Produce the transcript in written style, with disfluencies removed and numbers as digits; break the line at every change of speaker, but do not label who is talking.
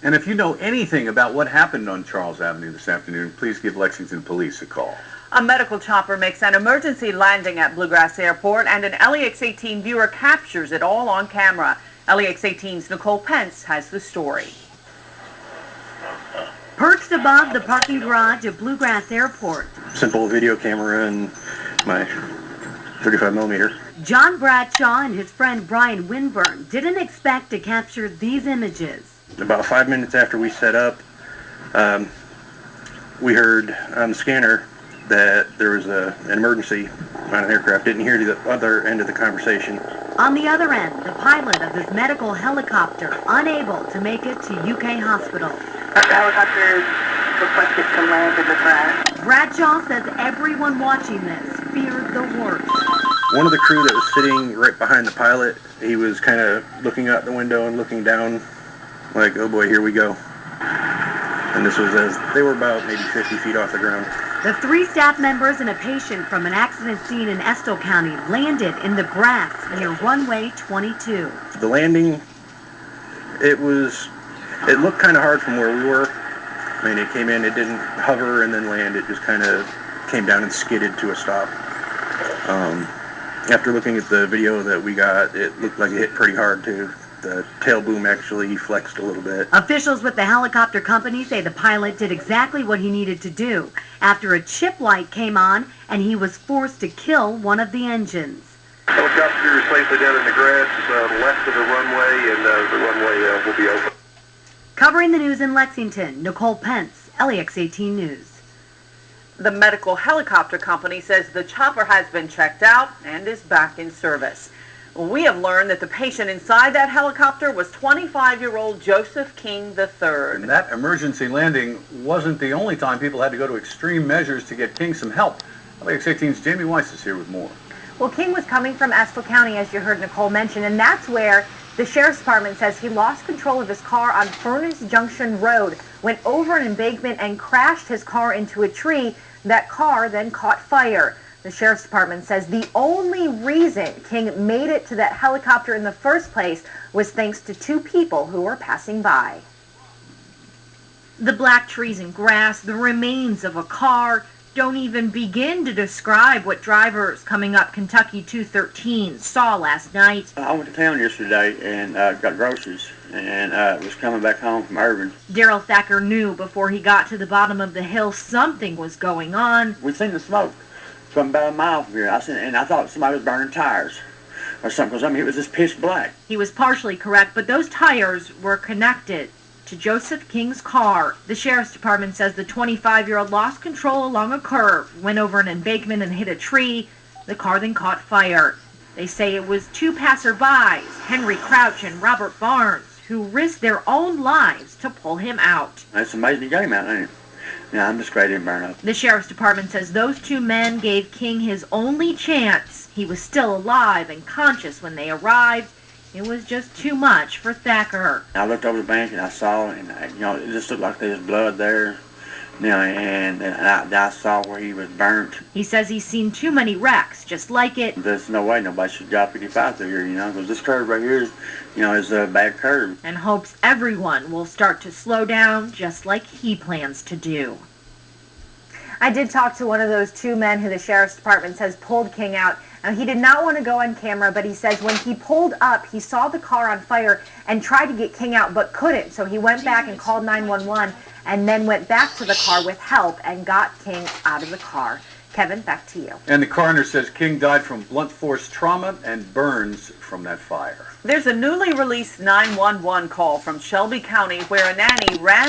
And if you know anything about what happened on Charles Avenue this afternoon, please give Lexington Police a call.
A medical chopper makes an emergency landing at Bluegrass Airport, and an LEX 18 viewer captures it all on camera. LEX 18's Nicole Pence has the story.
Perched above the parking garage at Bluegrass Airport.
Simple video camera and my 35 millimeter.
John Bradshaw and his friend Brian Winburn didn't expect to capture these images.
About 5 minutes after we set up, we heard on the scanner that there was an emergency on an aircraft. Didn't hear the other end of the conversation.
On the other end, the pilot of this medical helicopter unable to make it to UK hospital.
The helicopter is requested to land in the grass.
Bradshaw says everyone watching this feared the worst.
One of the crew that was sitting right behind the pilot, he was kind of looking out the window and looking down like, oh boy, here we go. And this was as they were about maybe 50 feet off the ground.
The 3 staff members and a patient from an accident scene in Estill County landed in the grass near runway 22.
The landing, it looked kind of hard from where we were. I mean, it came in, it didn't hover and then land, it just kind of came down and skidded to a stop. After looking at the video that we got, it looked like it hit pretty hard too. The tail boom actually flexed a little bit.
Officials with the helicopter company say the pilot did exactly what he needed to do after a chip light came on and he was forced to kill one of the engines.
Helicopter is safely down in the grass left of the runway, and the runway will be open.
Covering the news in Lexington, Nicole Pence, LEX 18 News.
The medical helicopter company says the chopper has been checked out and is back in service. We have learned that the patient inside that helicopter was 25-year-old Joseph King III.
And that emergency landing wasn't the only time people had to go to extreme measures to get King some help. LEX 18's Jamie Weiss is here with more.
Well, King was coming from Estill County, as you heard Nicole mention, and that's where the sheriff's department says he lost control of his car on Furnace Junction Road, went over an embankment and crashed his car into a tree. That car then caught fire. The sheriff's department says the only reason King made it to that helicopter in the first place was thanks to 2 people who were passing by.
The black trees and grass, the remains of a car, don't even begin to describe what drivers coming up Kentucky 213 saw last night.
I went to town yesterday and got groceries and was coming back home from Irving.
Daryl Thacker knew before he got to the bottom of the hill something was going on.
We seen the smoke from about a mile from here. I thought somebody was burning tires or something, because it was just pitch black.
He was partially correct, but those tires were connected to Joseph King's car. The sheriff's department says the 25-year-old lost control along a curve, went over an embankment and hit a tree. The car then caught fire. They say it was 2 passerbys, Henry Crouch and Robert Barnes, who risked their own lives to pull him out.
It's amazing he got him out, ain't it? Yeah, I'm just glad he didn't burn up.
The sheriff's department says those 2 men gave King his only chance. He was still alive and conscious when they arrived. It was just too much for Thacker.
I looked over the bank and I saw it, and it just looked like there was blood there. And I saw where he was burnt.
He says he's seen too many wrecks just like it.
There's no way nobody should drive 55 through here, because this curve right here is a bad curve.
And hopes everyone will start to slow down just like he plans to do.
I did talk to one of those 2 men who the sheriff's department says pulled King out. Now, he did not want to go on camera, but he says when he pulled up, he saw the car on fire and tried to get King out, but couldn't. So he went back and called 911 and then went back to the car with help and got King out of the car. Kevin, back to you.
And the coroner says King died from blunt force trauma and burns from that fire.
There's a newly released 911 call from Shelby County where a nanny ran